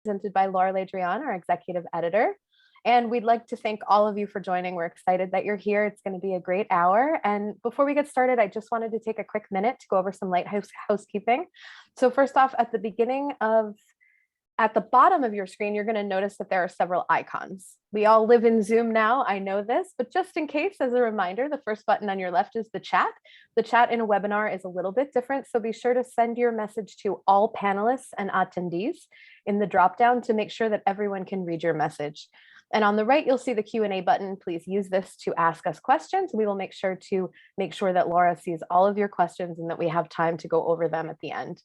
presented by Dréan, our executive editor. And we'd like to thank all of you for joining. We're excited that you're here. It's going to be a great hour. And before we get started, I just wanted to take a quick minute to go over some light housekeeping. So first off, at the bottom of your screen, you're going to notice that there are several icons. We all live in Zoom now, I know this, but just in case, as a reminder, the first button on your left is the chat. The chat in a webinar is a little bit different, so be sure to send your message to all panelists and attendees in the dropdown to make sure that everyone can read your message. And on the right, you'll see the Q&A button. Please use this to ask us questions. We will make sure that Laura sees all of your questions and that we have time to go over them at the end.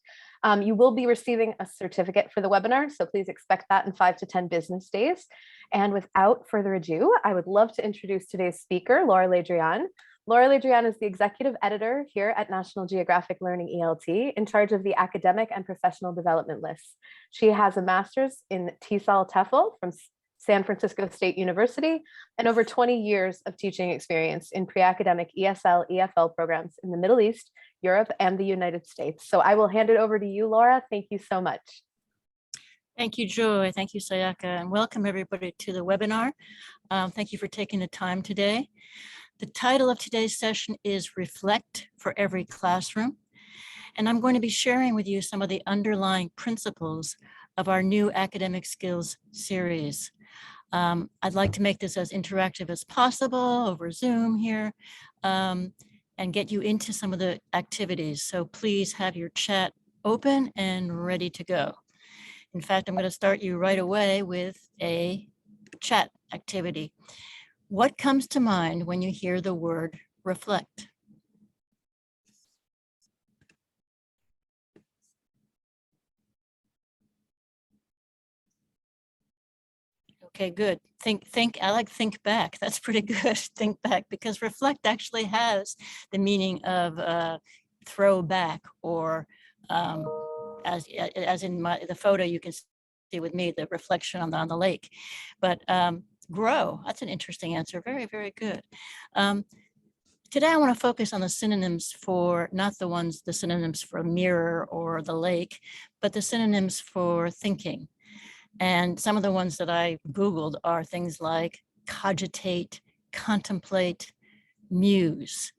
You will be receiving a certificate for the webinar, so please expect that in 5 to 10 business days. And without further ado, I would love to introduce today's speaker, Dréan. Dréan is the executive editor here at National Geographic Learning ELT, in charge of the academic and professional development lists. She has a master's in TESOL TEFL from San Francisco State University, and over 20 years of teaching experience in pre-academic ESL, EFL programs in the Middle East, Europe, and the United States. So I will hand it over to you, Laura. Thank you so much. Thank you, Joy. Thank you, Sayaka, and welcome everybody to the webinar. Thank you for taking the time today. The title of today's session is Reflect for Every Classroom, and I'm going to be sharing with you some of the underlying principles of our new academic skills series. I'd like to make this as interactive as possible over Zoom here and get you into some of the activities. So please have your chat open and ready to go. In fact, I'm going to start you right away with a chat activity. What comes to mind when you hear the word reflect? Okay, good. I like think back. That's pretty good. Think back, because reflect actually has the meaning of throw back, or as in the photo you can see with me, the reflection on the lake. But grow, that's an interesting answer. Very, very good. Today I want to focus on the synonyms for, not the synonyms for mirror or the lake, but the synonyms for thinking. And some of the ones that I Googled are things like cogitate, contemplate, muse.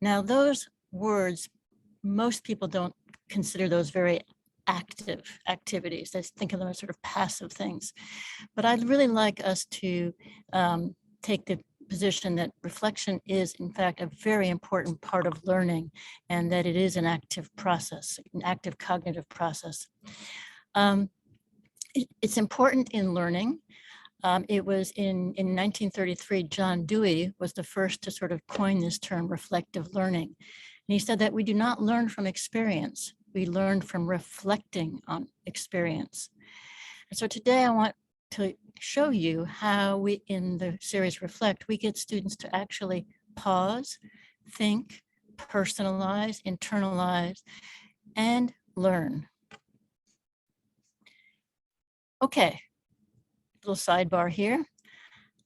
Now, those words, most people don't consider those very active activities. They think of them as sort of passive things. But I'd really like us to take the position that reflection is, in fact, a very important part of learning, and that it is an active process, an active cognitive process. It's important in learning. It was in 1933, John Dewey was the first to sort of coin this term, reflective learning. And he said that we do not learn from experience, we learn from reflecting on experience. And so today I want to show you how we, in the series Reflect, we get students to actually pause, think, personalize, internalize, and learn. Okay, little sidebar here.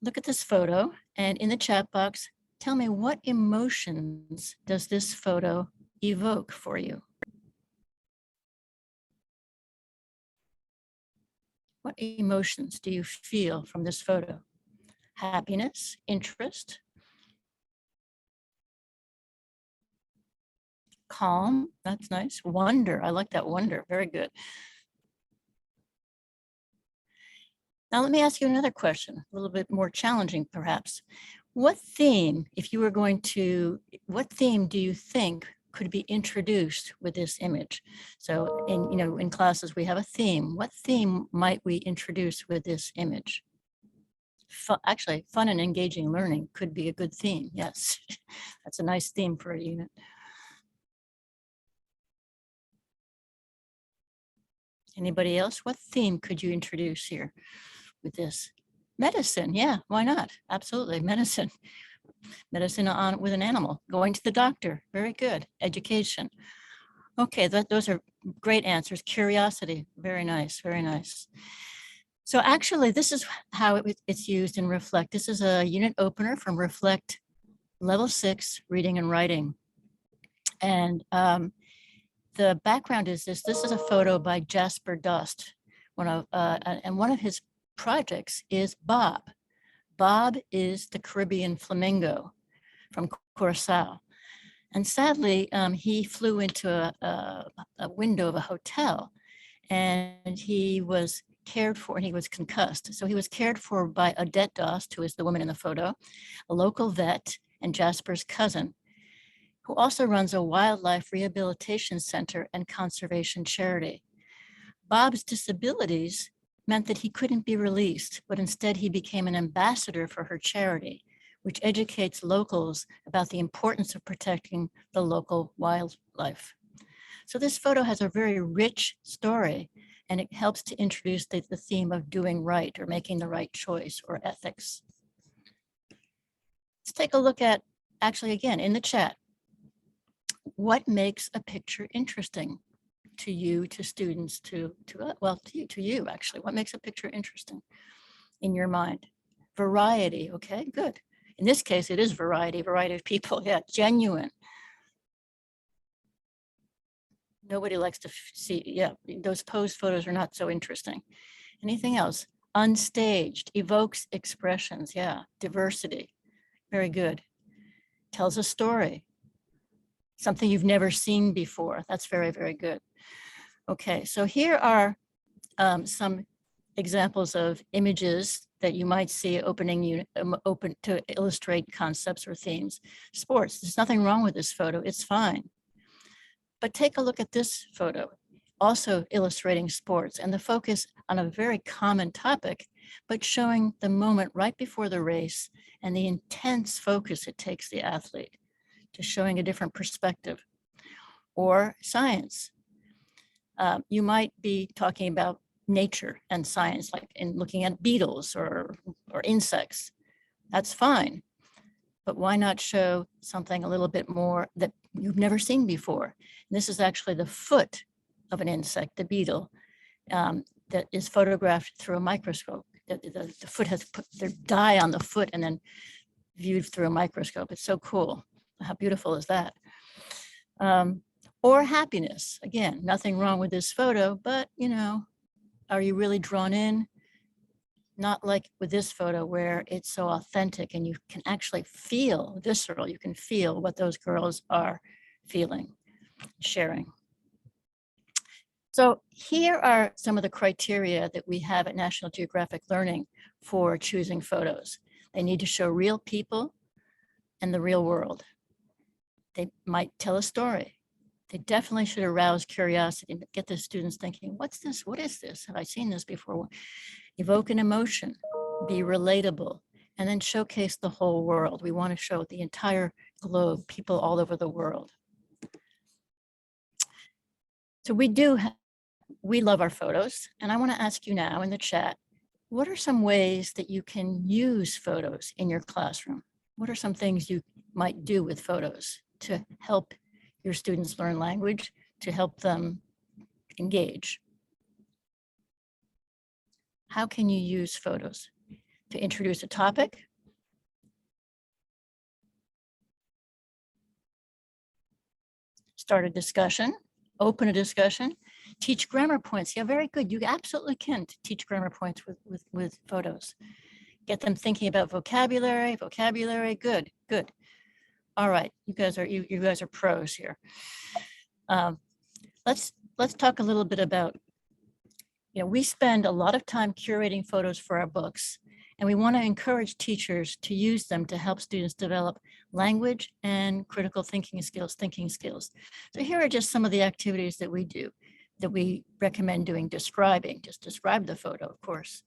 Look at this photo, and in the chat box, tell me, what emotions does this photo evoke for you? What emotions do you feel from this photo? Happiness, interest, calm, that's nice. Wonder, I like that, wonder, very good. Now, let me ask you another question, a little bit more challenging, perhaps. What theme, what theme do you think could be introduced with this image? So in classes, we have a theme. What theme might we introduce with this image? Actually, fun and engaging learning could be a good theme. Yes, that's a nice theme for a unit. Anybody else? What theme could you introduce here with this? Medicine, yeah, why not? Absolutely, medicine. Medicine with an animal, going to the doctor, very good. Education. Okay, those are great answers. Curiosity, very nice, very nice. So actually, this is how it's used in Reflect. This is a unit opener from Reflect Level 6, Reading and Writing. And the background is this is a photo by Jasper Dost, And one of his projects is Bob. Bob is the Caribbean flamingo from Curacao. And sadly, he flew into a window of a hotel, and he was cared for, and he was concussed. So he was cared for by Odette Dost, who is the woman in the photo, a local vet, and Jasper's cousin, who also runs a wildlife rehabilitation center and conservation charity. Bob's disabilities meant that he couldn't be released, but instead he became an ambassador for her charity, which educates locals about the importance of protecting the local wildlife. So this photo has a very rich story, and it helps to introduce the theme of doing right or making the right choice or ethics. Let's take a look at, actually again, in the chat, what makes a picture interesting to you, to students, to you actually. What makes a picture interesting in your mind? Variety, okay, good. In this case, it is variety of people, yeah, genuine. Nobody likes to see, yeah, those posed photos are not so interesting. Anything else? Unstaged, evokes expressions, yeah, diversity, very good. Tells a story, something you've never seen before, that's very, very good. Okay, so here are some examples of images that you might see open to illustrate concepts or themes. Sports, there's nothing wrong with this photo, it's fine. But take a look at this photo, also illustrating sports, and the focus on a very common topic, but showing the moment right before the race and the intense focus it takes the athlete, to showing a different perspective. Or science. You might be talking about nature and science, like in looking at beetles or insects. That's fine. But why not show something a little bit more that you've never seen before? And this is actually the foot of an insect, the beetle, that is photographed through a microscope. The foot has put their dye on the foot and then viewed through a microscope. It's so cool. How beautiful is that? Or happiness. Again, nothing wrong with this photo, but are you really drawn in? Not like with this photo where it's so authentic and you can actually feel visceral, you can feel what those girls are feeling, sharing. So here are some of the criteria that we have at National Geographic Learning for choosing photos. They need to show real people and the real world. They might tell a story. They definitely should arouse curiosity and get the students thinking, what's this? What is this? Have I seen this before? Evoke an emotion, be relatable, and then showcase the whole world. We want to show the entire globe, people all over the world. So we love our photos, and I want to ask you now in the chat, what are some ways that you can use photos in your classroom? What are some things you might do with photos to help your students learn language, to help them engage? How can you use photos to introduce a topic? Start a discussion, open a discussion, teach grammar points. Yeah, very good. You absolutely can teach grammar points with photos. Get them thinking about vocabulary, good. All right, you guys are pros here. Let's talk a little bit about, we spend a lot of time curating photos for our books, and we want to encourage teachers to use them to help students develop language and critical thinking skills. So here are just some of the activities that we do, that we recommend doing. Describing, just describe the photo, of course.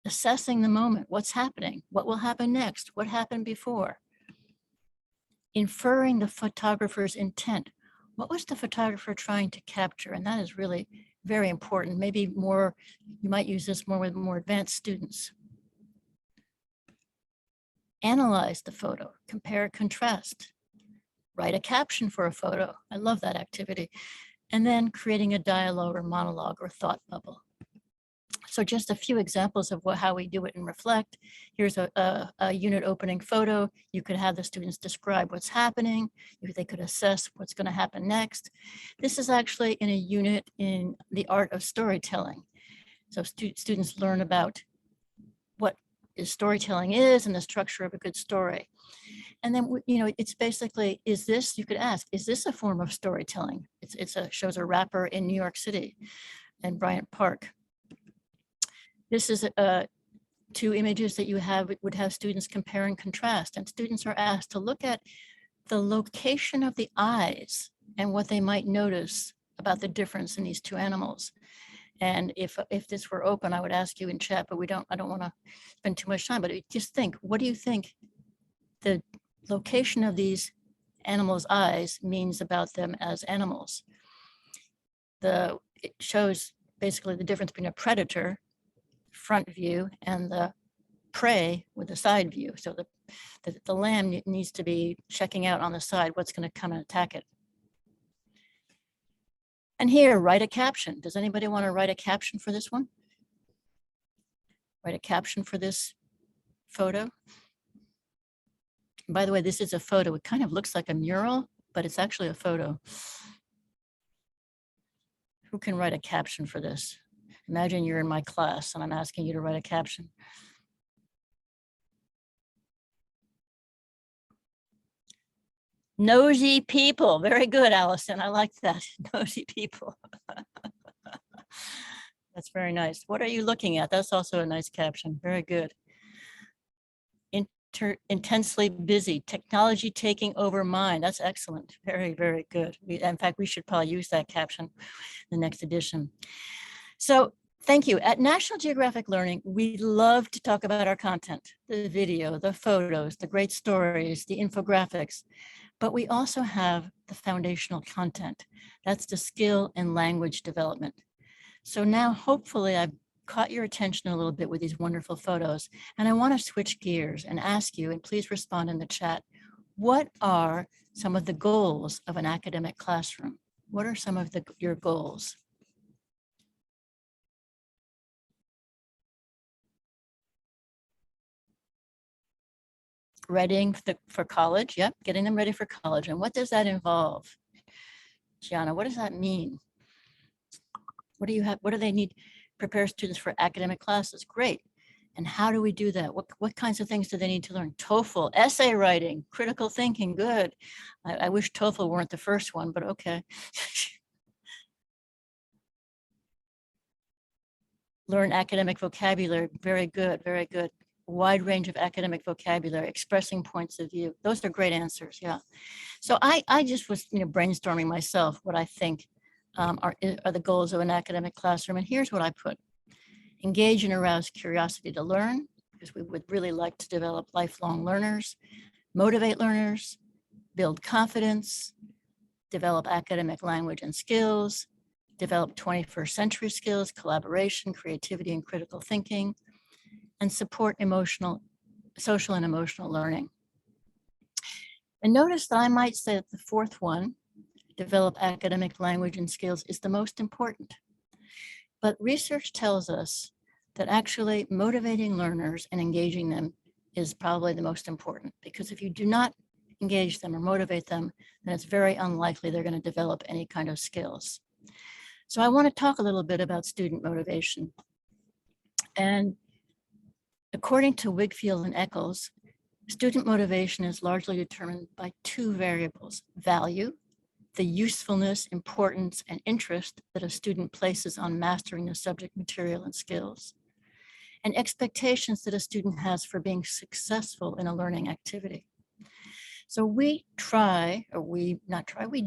Assessing the moment, what's happening, what will happen next, what happened before. Inferring the photographer's intent. What was the photographer trying to capture? And that is really very important. Maybe more, you might use this more with more advanced students. Analyze the photo, compare, contrast. Write a caption for a photo. I love that activity. And then creating a dialogue or monologue or thought bubble. So just a few examples of how we do it in Reflect. Here's a unit opening photo. You could have the students describe what's happening. They could assess what's going to happen next. This is actually in a unit in the art of storytelling. So students learn about what storytelling is and the structure of a good story. And then, you know, it's basically, is this, you could ask, is this a form of storytelling? Shows a rapper in New York City and Bryant Park. This is two images that you would have students compare and contrast, and students are asked to look at the location of the eyes and what they might notice about the difference in these two animals. And if this were open, I would ask you in chat, but I don't want to spend too much time, but just think, what do you think the location of these animals' eyes means about them as animals? It shows basically the difference between a predator, front view, and the prey with the side view. So the lamb needs to be checking out on the side what's going to come and attack it. And here, write a caption. Does anybody want to write a caption for this one? Write a caption for this photo. And by the way, this is a photo. It kind of looks like a mural, but it's actually a photo. Who can write a caption for this? Imagine you're in my class and I'm asking you to write a caption. Nosy people. Very good, Allison. I like that. Nosy people. That's very nice. What are you looking at? That's also a nice caption. Very good. Intensely busy. Technology taking over mind. That's excellent. Very, very good. In fact, we should probably use that caption in the next edition. So thank you. At National Geographic Learning, we love to talk about our content, the video, the photos, the great stories, the infographics. But we also have the foundational content. That's the skill and language development. So now, hopefully, I've caught your attention a little bit with these wonderful photos. And I want to switch gears and ask you, and please respond in the chat, what are some of the goals of an academic classroom? What are some of your goals? Readying for college. Yep, getting them ready for college. And what does that involve? Gianna, what does that mean? What do you have? What do they need? Prepare students for academic classes. Great. And how do we do that? What kinds of things do they need to learn? TOEFL, essay writing, critical thinking. Good. I wish TOEFL weren't the first one, but okay. Learn academic vocabulary. Very good. Very good. Wide range of academic vocabulary, expressing points of view. Those are great answers. Yeah. So I just was brainstorming myself what I think are the goals of an academic classroom. And here's what I put. Engage and arouse curiosity to learn, because we would really like to develop lifelong learners. Motivate learners, build confidence, develop academic language and skills, develop 21st century skills, collaboration, creativity, and critical thinking, and support social and emotional learning. And notice that I might say that the fourth one, develop academic language and skills, is the most important. But research tells us that actually motivating learners and engaging them is probably the most important, because if you do not engage them or motivate them, then it's very unlikely they're going to develop any kind of skills. So I want to talk a little bit about student motivation. And according to Wigfield and Eccles, student motivation is largely determined by two variables: value, the usefulness, importance, and interest that a student places on mastering the subject material and skills, and expectations that a student has for being successful in a learning activity. So we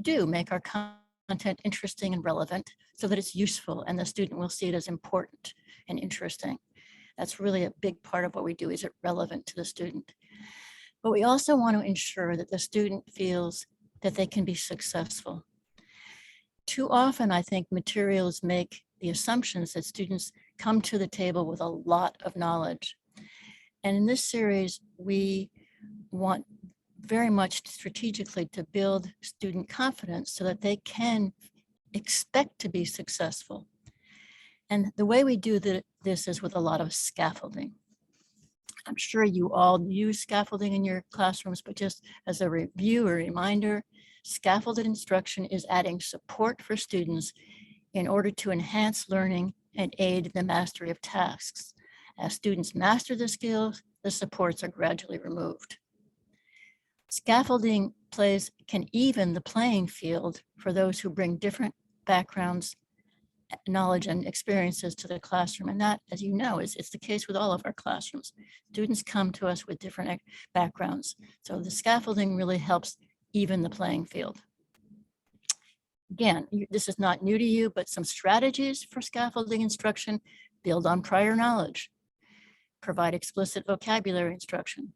do make our content interesting and relevant so that it's useful and the student will see it as important and interesting. That's really a big part of what we do. Is it relevant to the student? But we also want to ensure that the student feels that they can be successful. Too often, I think materials make the assumptions that students come to the table with a lot of knowledge. And in this series, we want very much strategically to build student confidence so that they can expect to be successful. And the way we do this is with a lot of scaffolding. I'm sure you all use scaffolding in your classrooms, but just as a review or reminder, scaffolded instruction is adding support for students in order to enhance learning and aid in the mastery of tasks. As students master the skills, the supports are gradually removed. Scaffolding can even the playing field for those who bring different backgrounds, knowledge, and experiences to the classroom. And that, as you know, it's the case with all of our classrooms. Students come to us with different backgrounds. So the scaffolding really helps even the playing field. Again, this is not new to you, but some strategies for scaffolding instruction: build on prior knowledge, provide explicit vocabulary instruction,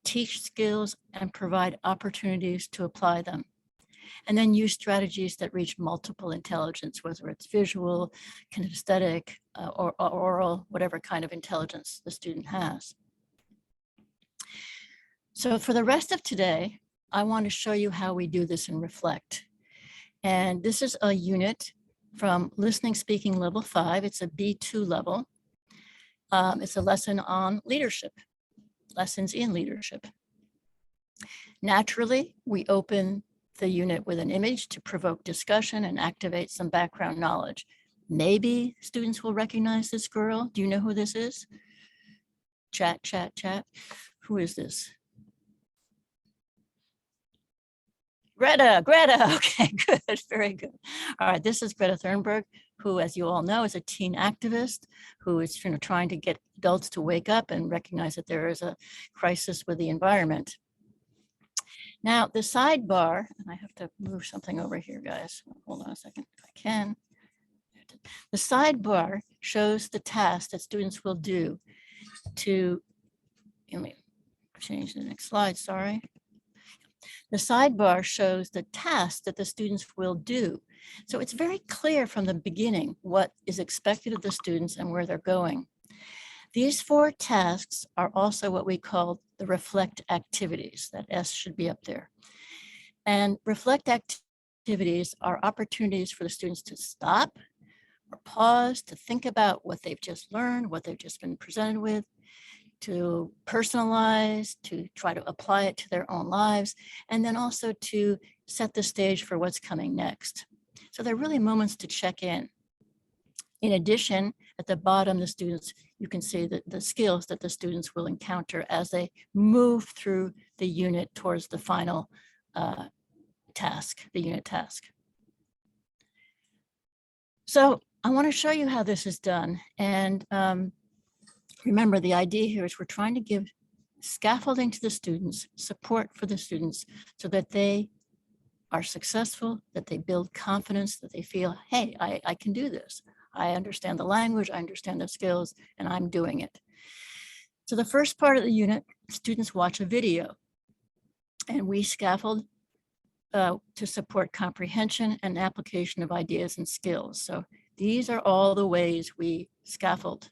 teach skills and provide opportunities to apply them, and then use strategies that reach multiple intelligence, whether it's visual, kinesthetic, or oral, whatever kind of intelligence the student has. So for the rest of today, I want to show you how we do this in Reflect. And this is a unit from Listening Speaking Level 5. It's a B2 level. It's a lesson on leadership, lessons in leadership. Naturally, we open the unit with an image to provoke discussion and activate some background knowledge. Maybe students will recognize this girl. Do you know who this is? Chat, chat, chat. Who is this? Greta, okay, good, very good. All right, this is Greta Thunberg, who, as you all know, is a teen activist who is trying to get adults to wake up and recognize that there is a crisis with the environment. Now, the sidebar, and I have to move something over here, guys. Hold on a second, if I can. The sidebar shows the task that students will do to, let me change the next slide, sorry. The sidebar shows the tasks that the students will do. So it's very clear from the beginning what is expected of the students and where they're going. These 4 tasks are also what we call the reflect activities. That S should be up there. And reflect activities are opportunities for the students to stop or pause, to think about what they've just learned, what they've just been presented with, to personalize, to try to apply it to their own lives, and then also to set the stage for what's coming next. So they're really moments to check in. In addition, at the bottom, you can see the skills that the students will encounter as they move through the unit towards the final task, the unit task. So I want to show you how this is done. And remember, the idea here is we're trying to give scaffolding to the students, support for the students, so that they are successful, that they build confidence, that they feel, hey, I can do this. I understand the language, I understand the skills, and I'm doing it. So the first part of the unit, students watch a video, and we scaffold to support comprehension and application of ideas and skills. So these are all the ways we scaffold.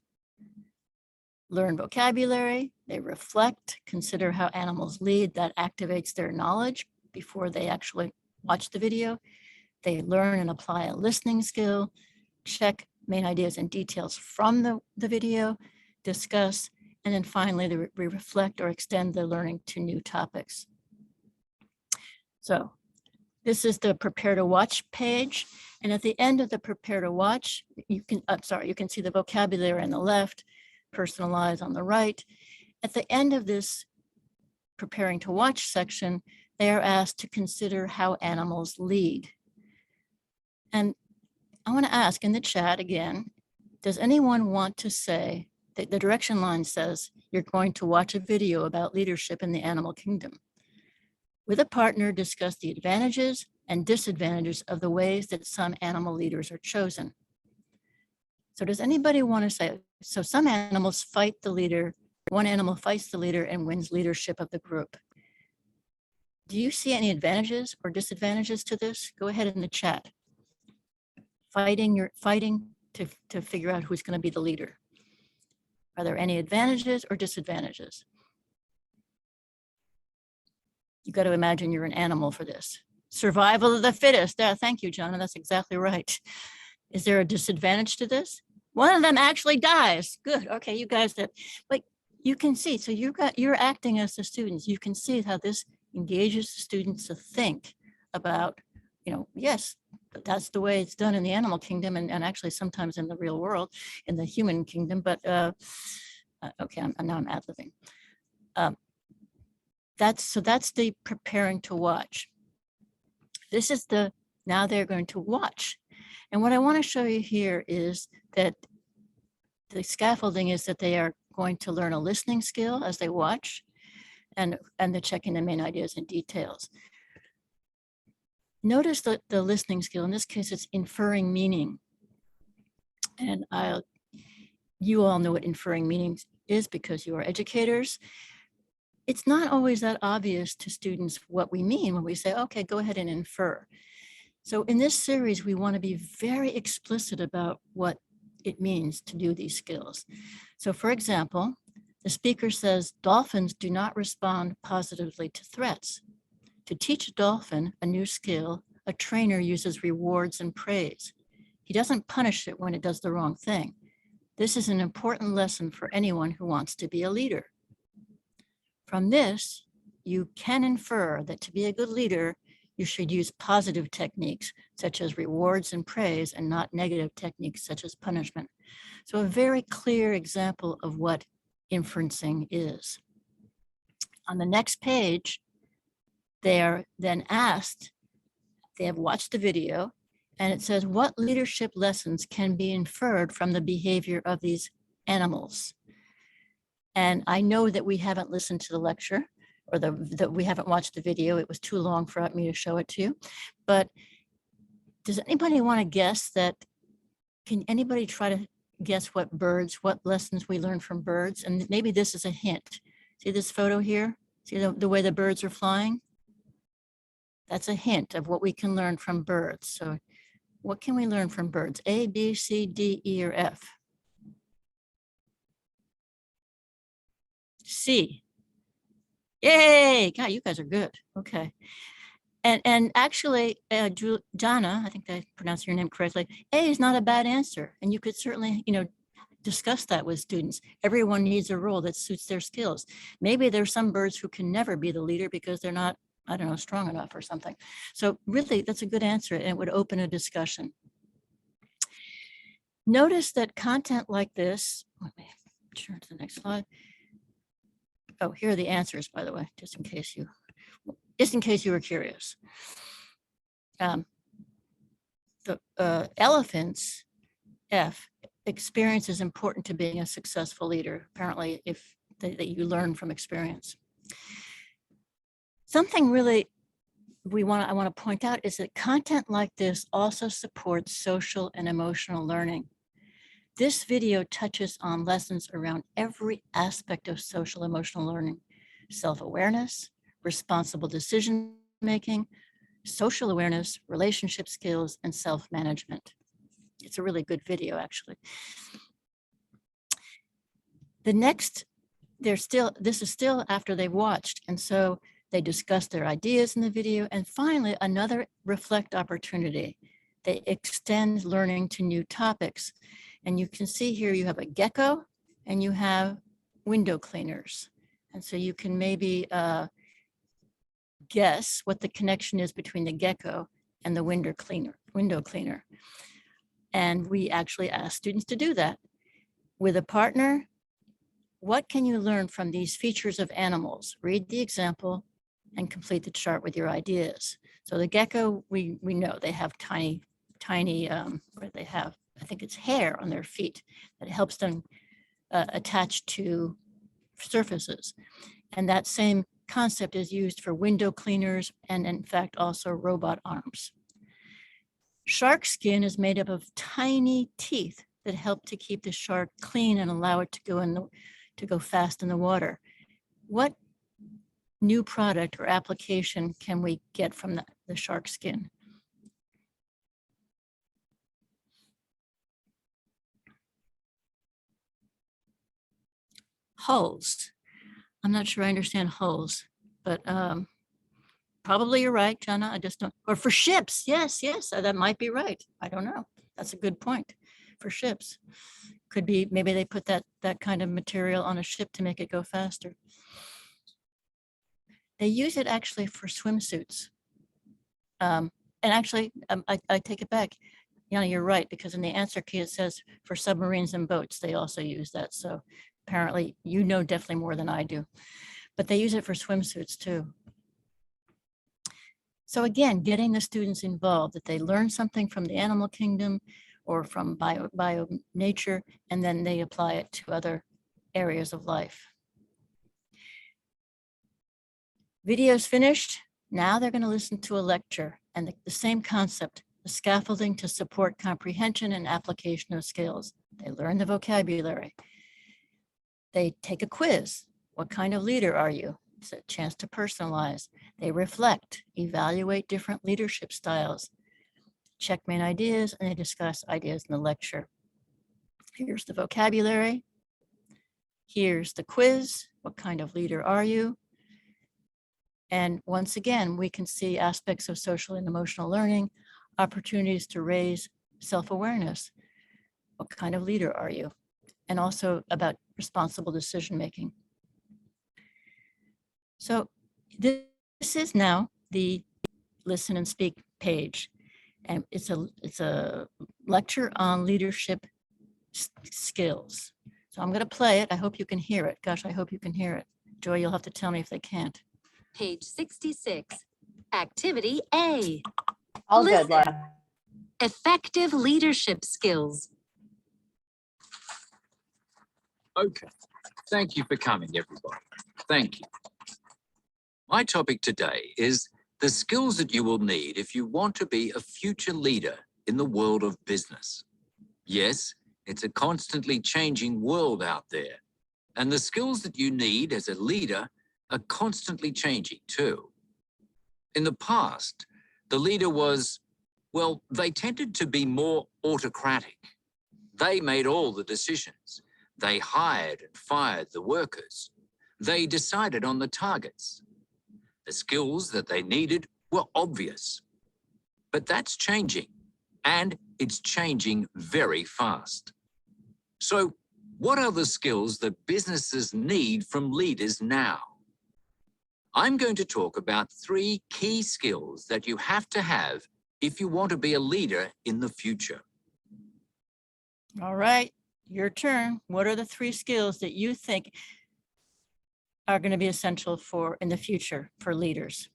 Learn vocabulary, they reflect, consider how animals lead, that activates their knowledge before they actually watch the video. They learn and apply a listening skill, check main ideas and details from the video, discuss, and then finally we reflect or extend the learning to new topics. So this is the prepare to watch page. And at the end of the prepare to watch, you can see the vocabulary on the left, personalize on the right. At the end of this preparing to watch section, they are asked to consider how animals lead. And I want to ask in the chat again, does anyone want to say that the direction line says you're going to watch a video about leadership in the animal kingdom? With a partner, discuss the advantages and disadvantages of the ways that some animal leaders are chosen. So does anybody want to say, so some animals fight the leader, one animal fights the leader and wins leadership of the group. Do you see any advantages or disadvantages to this? Go ahead in the chat. You're fighting to figure out who's going to be the leader. Are there any advantages or disadvantages? You got to imagine you're an animal for this. Survival of the fittest. Yeah, thank you, John. That's exactly right. Is there a disadvantage to this? One of them actually dies. Good. Okay, you guys but you can see, so you're acting as the students. You can see how this engages the students to think about, yes, but that's the way it's done in the animal kingdom, and actually sometimes in the real world, in the human kingdom. But okay, now I'm ad-libbing. That's the preparing to watch. This is the, now they're going to watch. And what I want to show you here is that the scaffolding is that they are going to learn a listening skill as they watch, and they're checking the main ideas and details. Notice the listening skill. In this case, it's inferring meaning. And you all know what inferring meaning is because you are educators. It's not always that obvious to students what we mean when we say, okay, go ahead and infer. So in this series, we want to be very explicit about what it means to do these skills. So for example, the speaker says, dolphins do not respond positively to threats. To teach a dolphin a new skill, a trainer uses rewards and praise. He doesn't punish it when it does the wrong thing. This is an important lesson for anyone who wants to be a leader. From this, you can infer that to be a good leader, you should use positive techniques such as rewards and praise, and not negative techniques such as punishment. So a very clear example of what inferencing is. On the next page, they are then asked, they have watched the video, and it says, what leadership lessons can be inferred from the behavior of these animals? And I know that we haven't listened to the lecture, or that we haven't watched the video. It was too long for me to show it to you. But does anybody want to guess that? Can anybody try to guess what lessons we learn from birds? And maybe this is a hint. See this photo here? See the way the birds are flying? That's a hint of what we can learn from birds. So what can we learn from birds? A, B, C, D, E, or F? C. Yay! God, you guys are good. Okay. And actually, Jana, I think I pronounced your name correctly, A is not a bad answer. And you could certainly, discuss that with students. Everyone needs a role that suits their skills. Maybe there's some birds who can never be the leader because they're not, I don't know, strong enough or something. So really, that's a good answer, and it would open a discussion. Notice that content like this, let me turn to the next slide. Oh, here are the answers, by the way, just in case you were curious. The elephants, F, experience is important to being a successful leader. Apparently, that you learn from experience. Something really I want to point out is that content like this also supports social and emotional learning. This video touches on lessons around every aspect of social emotional learning: self-awareness, responsible decision-making, social awareness, relationship skills, and self-management. It's a really good video, actually. The next, this is still after they've watched, and so they discuss their ideas in the video. And finally, another reflect opportunity. They extend learning to new topics. And you can see here, you have a gecko and you have window cleaners. And so you can maybe guess what the connection is between the gecko and the window cleaner. And we actually ask students to do that. With a partner, what can you learn from these features of animals? Read the example and complete the chart with your ideas. So the gecko, we know they have tiny, where they have, I think it's hair on their feet that helps them attach to surfaces. And that same concept is used for window cleaners and in fact also robot arms. Shark skin is made up of tiny teeth that help to keep the shark clean and allow it to go fast in the water. What new product or application can we get from the shark skin? Hulls. I'm not sure I understand hulls, but probably you're right, Jana. I just don't, or for ships. Yes, that might be right. I don't know. That's a good point. For ships. Could be, maybe they put that kind of material on a ship to make it go faster. They use it actually for swimsuits. and actually, I take it back. Yana, you're right, because in the answer key, it says for submarines and boats, they also use that. So apparently, you know definitely more than I do, but they use it for swimsuits too. So again, getting the students involved, that they learn something from the animal kingdom or from bio nature, and then they apply it to other areas of life. Video's finished. Now they're going to listen to a lecture, and the same concept, the scaffolding to support comprehension and application of skills. They learn the vocabulary. They take a quiz. What kind of leader are you? It's a chance to personalize. They reflect, evaluate different leadership styles, check main ideas, and they discuss ideas in the lecture. Here's the vocabulary. Here's the quiz. What kind of leader are you? And once again, we can see aspects of social and emotional learning, opportunities to raise self-awareness. What kind of leader are you? And also about responsible decision-making. So this is now the listen and speak page. And it's a lecture on leadership skills. So I'm going to play it. I hope you can hear it. Gosh, I hope you can hear it. Joy, you'll have to tell me if they can't. Page 66. Activity A. All Listen. good, Laura. Effective leadership skills. Okay, thank you for coming, everybody. Thank you. My topic today is the skills that you will need if you want to be a future leader in the world of business. Yes, it's a constantly changing world out there, and the skills that you need as a leader are constantly changing too. In the past, the leader was, well, they tended to be more autocratic. They made all the decisions. They hired and fired the workers. They decided on the targets. The skills that they needed were obvious. But that's changing, and it's changing very fast. So, what are the skills that businesses need from leaders now? I'm going to talk about 3 key skills that you have to have if you want to be a leader in the future. All right, your turn. What are the 3 skills that you think are going to be essential for in the future for leaders?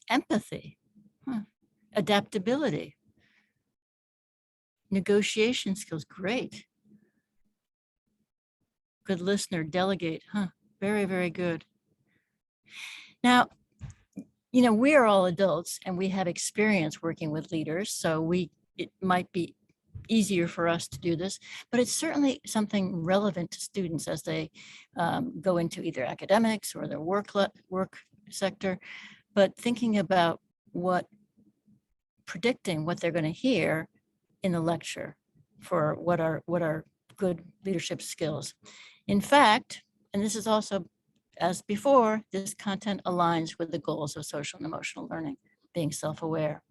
Empathy, adaptability, negotiation skills, great. Good listener, delegate, very, very good. Now, you know, we are all adults and we have experience working with leaders, so it might be easier for us to do this, but it's certainly something relevant to students as they go into either academics or their work sector. But thinking about predicting what they're going to hear in the lecture for what are good leadership skills. In fact, and this is also, as before, this content aligns with the goals of social and emotional learning, being self-aware.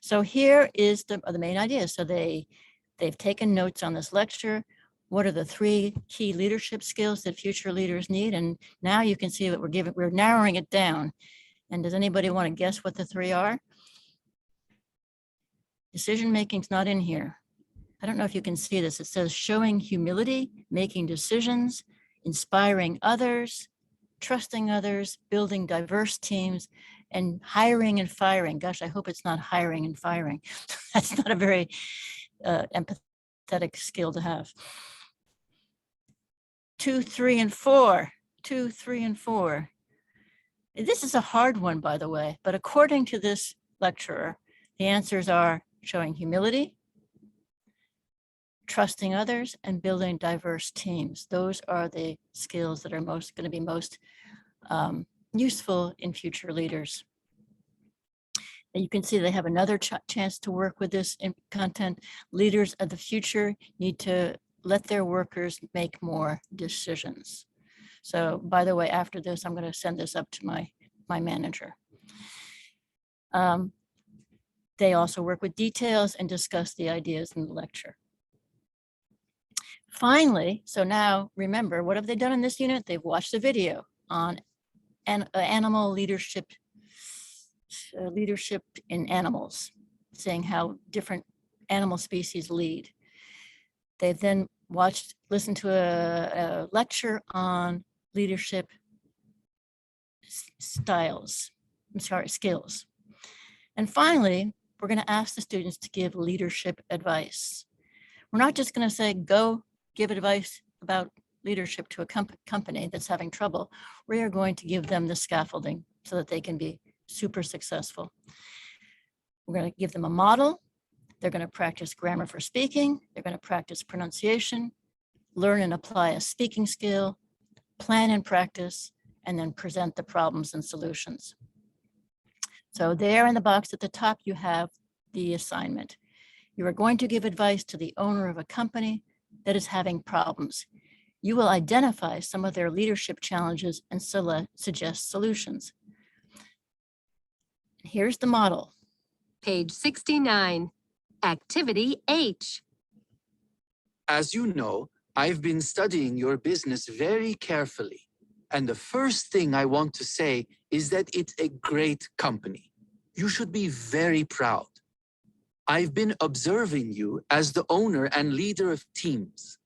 So here is the main idea. So they've taken notes on this lecture. What are the 3 key leadership skills that future leaders need? And now you can see that we're narrowing it down. And does anybody want to guess what the 3 are? Decision-making's not in here. I don't know if you can see this. It says showing humility, making decisions, inspiring others, trusting others, building diverse teams, and hiring and firing. Gosh, I hope it's not hiring and firing. That's not a very empathetic skill to have. 2, 3, and 4. 2, 3, and 4. This is a hard one, by the way, but according to this lecturer, the answers are showing humility, trusting others, and building diverse teams. Those are the skills that are going to be most useful in future leaders. And you can see they have another chance to work with this content. Leaders of the future need to let their workers make more decisions. So, by the way, after this, I'm going to send this up to my manager. They also work with details and discuss the ideas in the lecture. Finally, so now remember, what have they done in this unit? They've watched a video on animal leadership, leadership in animals, saying how different animal species lead. They've then listened to a lecture on leadership skills. And finally, we're going to ask the students to give leadership advice. We're not just going to say, go give advice about leadership to a company that's having trouble. We are going to give them the scaffolding so that they can be super successful. We're going to give them a model. They're going to practice grammar for speaking. They're going to practice pronunciation, learn and apply a speaking skill, plan and practice, and then present the problems and solutions. So there in the box at the top, you have the assignment. You are going to give advice to the owner of a company that is having problems. You will identify some of their leadership challenges and suggest solutions. Here's the model. Page 69. Activity H. As you know, I've been studying your business very carefully. And the first thing I want to say is that it's a great company. You should be very proud. I've been observing you as the owner and leader of teams.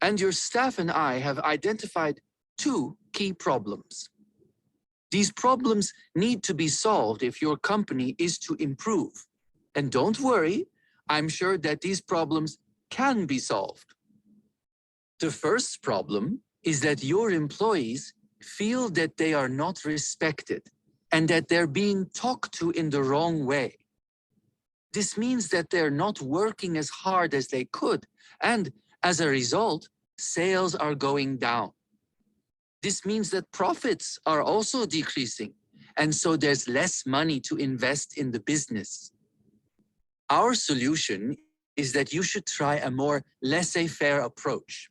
And your staff and I have identified 2 key problems. These problems need to be solved if your company is to improve. And don't worry, I'm sure that these problems can be solved. The first problem is that your employees feel that they are not respected and that they're being talked to in the wrong way. This means that they're not working as hard as they could, and as a result, sales are going down. This means that profits are also decreasing, and so there's less money to invest in the business. Our solution is that you should try a more laissez-faire approach.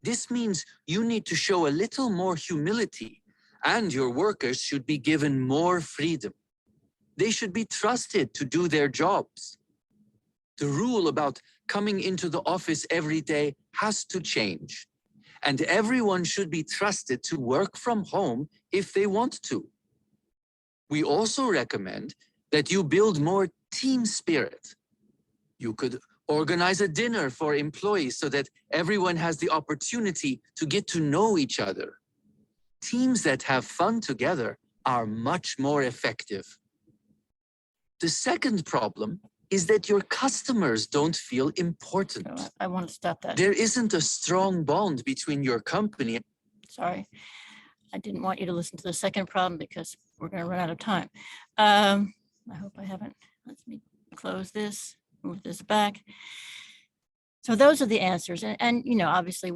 This means you need to show a little more humility, and your workers should be given more freedom. They should be trusted to do their jobs. The rule about coming into the office every day has to change, and everyone should be trusted to work from home if they want to. We also recommend that you build more team spirit. You could organize a dinner for employees so that everyone has the opportunity to get to know each other. Teams that have fun together are much more effective. The second problem is that your customers don't feel important. So I want to stop that. There isn't a strong bond between your company. Sorry, I didn't want you to listen to the second problem because we're going to run out of time. I hope I haven't. Let me close this, move this back. So those are the answers. And you know, obviously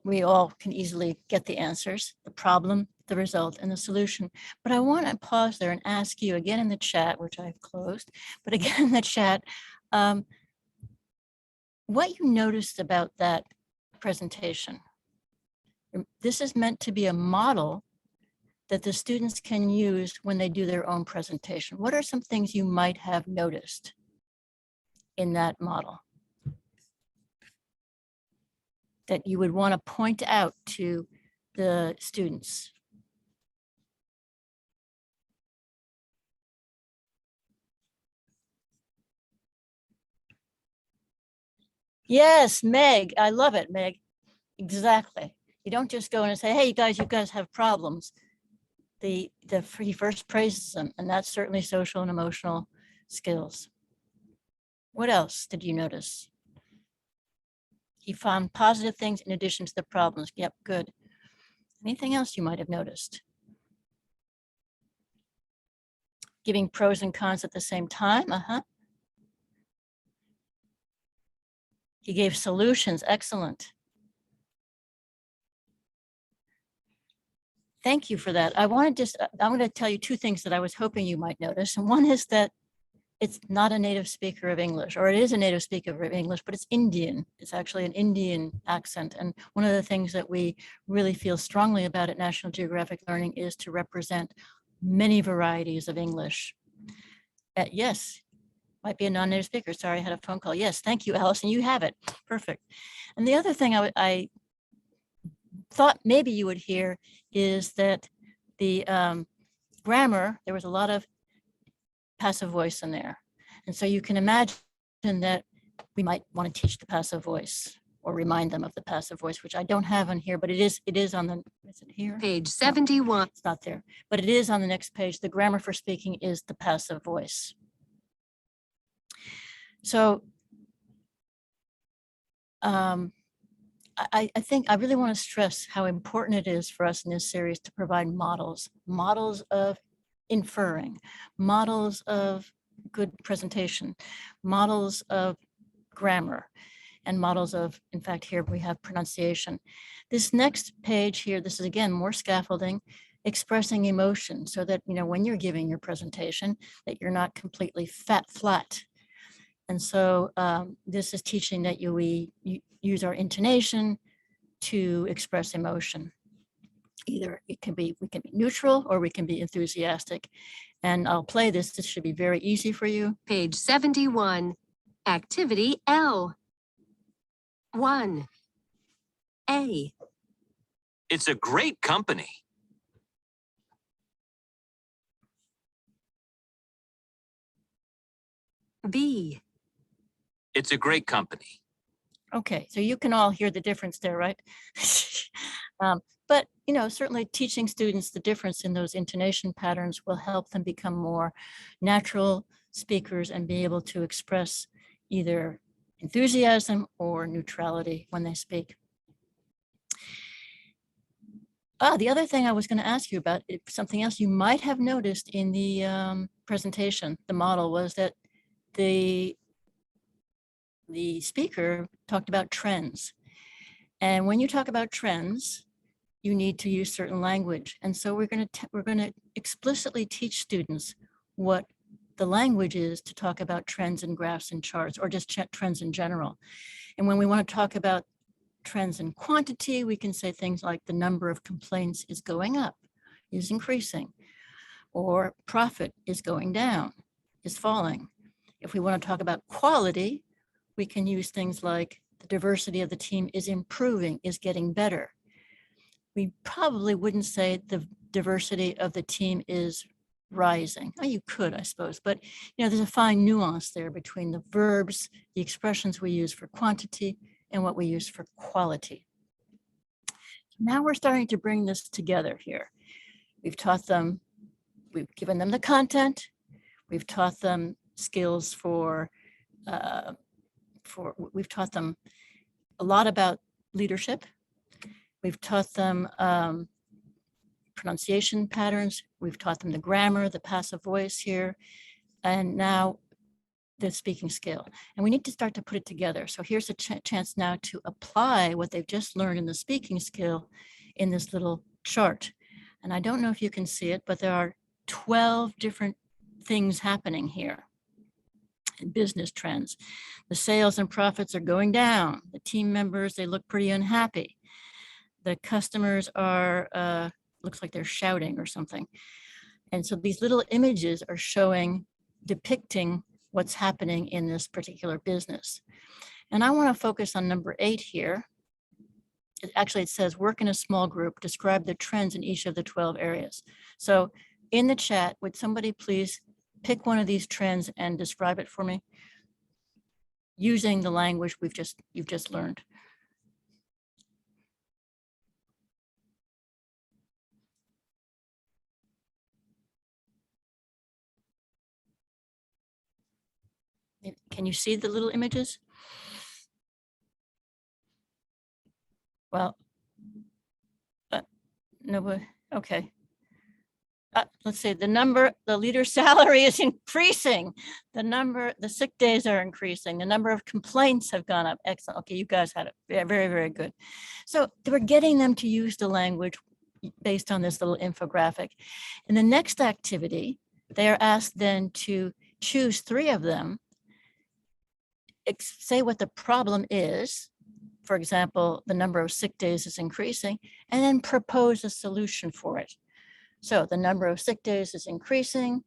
we all can easily get the answers, the problem, the result, and the solution. But I want to pause there and ask you again in the chat, which I've closed, but again in the chat, what you noticed about that presentation. This is meant to be a model that the students can use when they do their own presentation. What are some things you might have noticed in that model that you would want to point out to the students? Yes, Meg, I love it, Meg. Exactly. You don't just go in and say, hey, you guys have problems. He first praises them, and that's certainly social and emotional skills. What else did you notice? He found positive things in addition to the problems. Yep, good. Anything else you might have noticed? Giving pros and cons at the same time, He gave solutions, excellent. Thank you for that. I'm going to tell you 2 things that I was hoping you might notice. And one is that it's not a native speaker of English, or it is a native speaker of English, but it's Indian. It's actually an Indian accent. And one of the things that we really feel strongly about at National Geographic Learning is to represent many varieties of English. Yes, Might be a non-native speaker. Sorry, I had a phone call. Yes, thank you, Allison. You have it. Perfect. And the other thing I thought maybe you would hear is that the grammar, there was a lot of passive voice in there. And so you can imagine that we might want to teach the passive voice or remind them of the passive voice, which I don't have on here, but it is on the, is it here? Page No, 71. it's not there, but it is on the next page. The grammar for speaking is the passive voice. So I think I really want to stress how important it is for us in this series to provide models of inferring, models of good presentation, models of grammar, and models of, in fact, here we have pronunciation. This next page here, this is again more scaffolding, expressing emotion, so that, you know, when you're giving your presentation, that you're not completely flat. And so this is teaching that we use our intonation to express emotion. Either we can be neutral or we can be enthusiastic. And I'll play this. This should be very easy for you. Page 71. Activity L. 1. A. It's a great company. B. It's a great company. Okay, so you can all hear the difference there, right? But, you know, certainly teaching students the difference in those intonation patterns will help them become more natural speakers and be able to express either enthusiasm or neutrality when they speak. The other thing I was going to ask you about, something else you might have noticed in the presentation, the model, was that the speaker talked about trends. And when you talk about trends, you need to use certain language. And so we're going to explicitly teach students what the language is to talk about trends and graphs and charts, or just trends in general. And when we want to talk about trends in quantity, we can say things like the number of complaints is going up, is increasing, or profit is going down, is falling. If we want to talk about quality, we can use things like the diversity of the team is improving, is getting better. We probably wouldn't say the diversity of the team is rising. Oh, you could, I suppose, but you know, there's a fine nuance there between the verbs, the expressions we use for quantity, and what we use for quality. Now we're starting to bring this together here. We've taught them, we've given them the content, we've taught them skills we've taught them a lot about leadership. We've taught them pronunciation patterns. We've taught them the grammar, the passive voice here, and now the speaking skill. And we need to start to put it together. So here's a chance now to apply what they've just learned in the speaking skill in this little chart. And I don't know if you can see it, but there are 12 different things happening here. Business trends. The sales and profits are going down. The team members, they look pretty unhappy. The customers are, looks like they're shouting or something. And so these little images are depicting what's happening in this particular business. And I want to focus on number 8 here. It says work in a small group, describe the trends in each of the 12 areas. So in the chat, would somebody please pick one of these trends and describe it for me using the language you've just learned. Can you see the little images? Well, no, okay. Let's see, the leader's salary is increasing. The sick days are increasing. The number of complaints have gone up. Excellent. Okay, you guys had it. Yeah, very, very good. So we're getting them to use the language based on this little infographic. In the next activity, they are asked then to choose 3 of them, say what the problem is. For example, the number of sick days is increasing, and then propose a solution for it. So the number of sick days is increasing.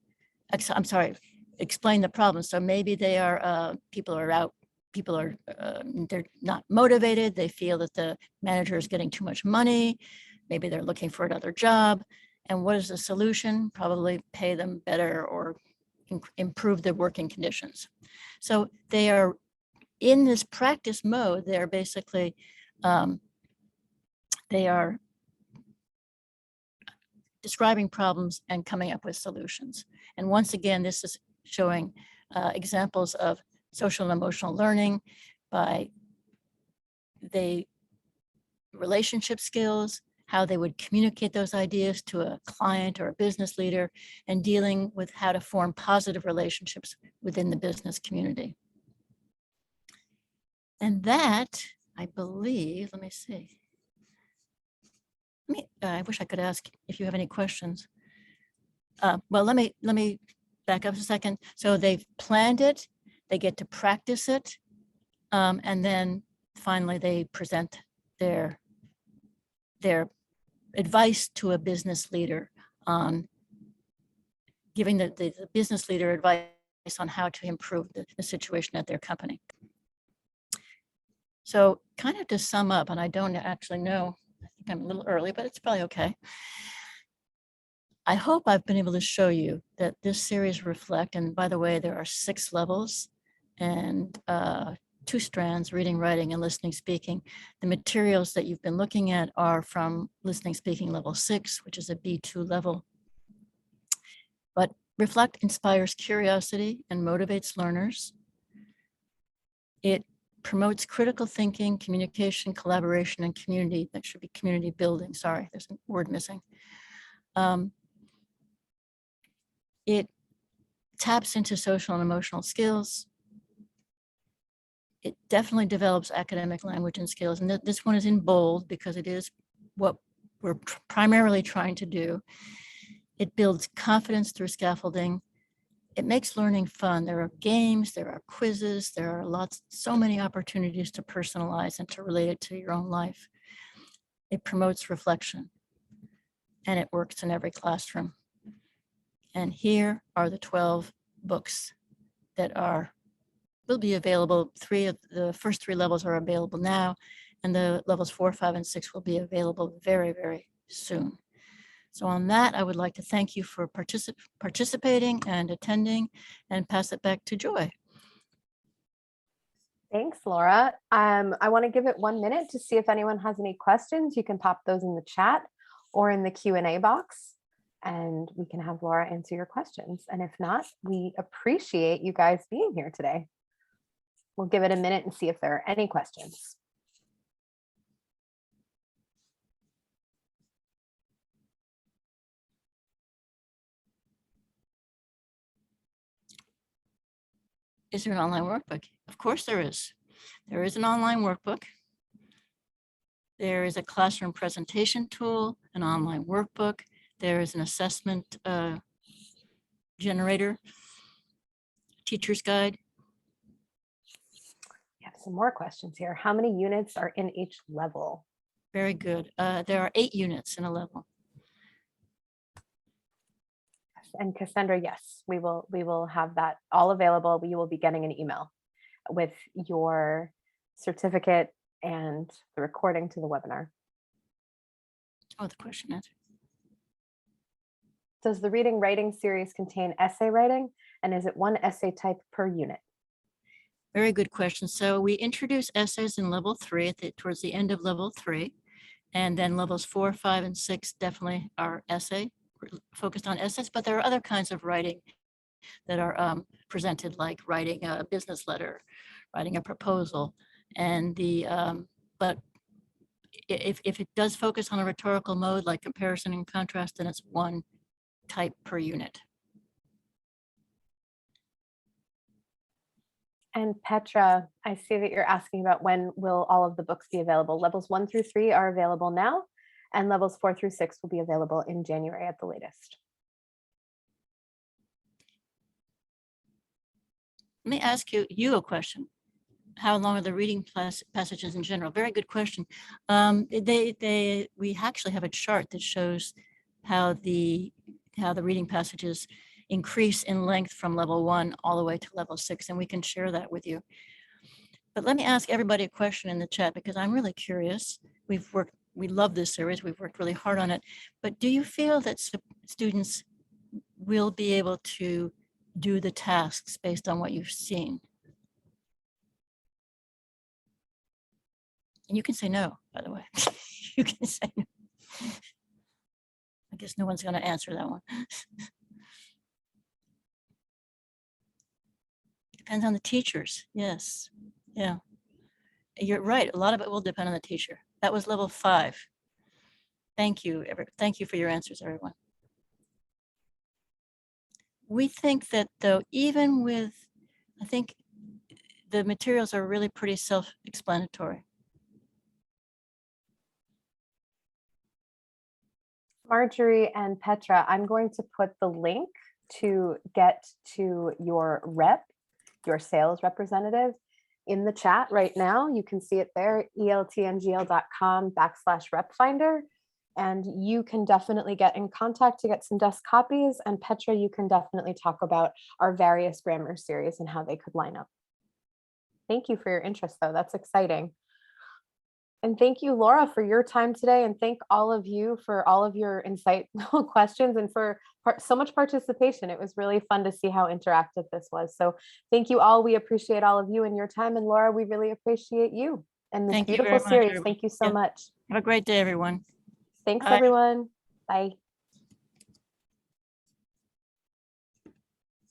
I'm sorry, explain the problem. So maybe they are, people are they're not motivated. They feel that the manager is getting too much money. Maybe they're looking for another job. And what is the solution? Probably pay them better or improve their working conditions. So they are in this practice mode. They're basically, they are describing problems and coming up with solutions. And once again, this is showing examples of social and emotional learning by relationship skills, how they would communicate those ideas to a client or a business leader, and dealing with how to form positive relationships within the business community. And that, I believe, let me see. I wish I could ask if you have any questions. Well, let me back up a second. So they've planned it, they get to practice it, and then finally they present their advice to a business leader on giving the business leader advice on how to improve the situation at their company. So kind of to sum up, and I don't actually know, I think I'm a little early, but it's probably okay. I hope I've been able to show you that this series reflect, and by the way, there are 6 levels and 2 strands, reading, writing, and listening, speaking. The materials that you've been looking at are from listening, speaking level 6, which is a B2 level. But reflect inspires curiosity and motivates learners. It promotes critical thinking, communication, collaboration, and community. That should be community building. Sorry, there's a word missing. It taps into social and emotional skills. It definitely develops academic language and skills. And this one is in bold because it is what we're primarily trying to do. It builds confidence through scaffolding. It makes learning fun. There are games, there are quizzes, there are so many opportunities to personalize and to relate it to your own life. It promotes reflection, and it works in every classroom. And here are the 12 books that will be available. The first 3 levels are available now, and the levels 4, 5, and 6 will be available very, very soon. So on that, I would like to thank you for participating and attending, and pass it back to Joy. Thanks, Laura. I want to give it 1 minute to see if anyone has any questions. You can pop those in the chat or in the Q&A box, and we can have Laura answer your questions. And if not, we appreciate you guys being here today. We'll give it a minute and see if there are any questions. Is there an online workbook? Of course there is. There is an online workbook. There is a classroom presentation tool, an online workbook. There is an assessment generator, teacher's guide. We have some more questions here. How many units are in each level? Very good. There are 8 units in a level. And Cassandra, yes, we will have that all available. You will be getting an email with your certificate and the recording to the webinar. Oh, the question answered. Does the reading writing series contain essay writing? And is it 1 essay type per unit? Very good question. So we introduce essays in level 3 towards the end of level 3. And then levels 4, 5, and 6 definitely are focused on essays, but there are other kinds of writing that are presented, like writing a business letter, writing a proposal. And but if it does focus on a rhetorical mode like comparison and contrast, then it's 1 type per unit. And Petra, I see that you're asking about when will all of the books be available. Levels 1 through 3 are available now, and levels 4 through 6 will be available in January at the latest. Let me ask you a question. How long are the reading passages in general? Very good question. We actually have a chart that shows how the reading passages increase in length from level 1 all the way to level 6, and we can share that with you. But let me ask everybody a question in the chat because I'm really curious. We love this series. We've worked really hard on it. But do you feel that students will be able to do the tasks based on what you've seen? And you can say no, by the way. You can say no. I guess no one's going to answer that one. Depends on the teachers. Yes. Yeah. You're right. A lot of it will depend on the teacher. That was level 5. Thank you. Thank you for your answers, everyone. We think that though, even with, I think the materials are really pretty self-explanatory. Marjorie and Petra, I'm going to put the link to get to your rep, your sales representative, in the chat right now. You can see it there, eltngl.com/repfinder. And you can definitely get in contact to get some desk copies. And Petra, you can definitely talk about our various grammar series and how they could line up. Thank you for your interest, though. That's exciting. And thank you, Laura, for your time today. And thank all of you for all of your insightful questions and for so much participation. It was really fun to see how interactive this was. So thank you all. We appreciate all of you and your time. And Laura, we really appreciate you and this beautiful series. Thank you so much. Have a great day, everyone. Thanks, Bye. everyone. Bye.